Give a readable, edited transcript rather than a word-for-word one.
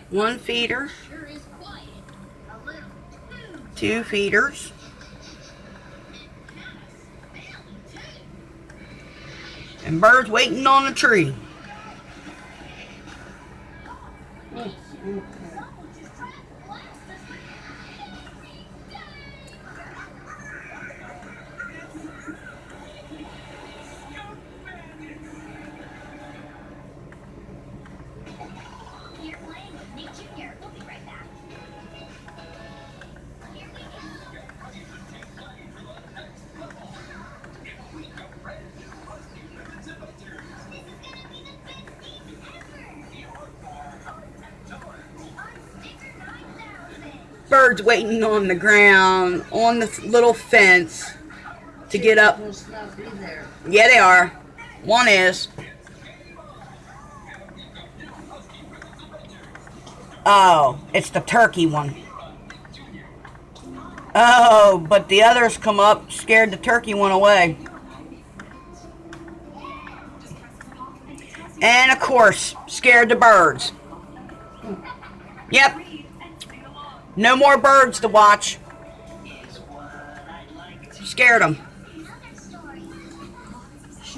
One feeder. Two feeders. And birds waiting on the tree. Birds waiting on the ground, on the little fence to get up. Yeah, they are. One is. Oh, it's the turkey one. Oh, but the others come up, scared the turkey one away. And of course, scared the birds. Yep. No more birds to watch. Scared them.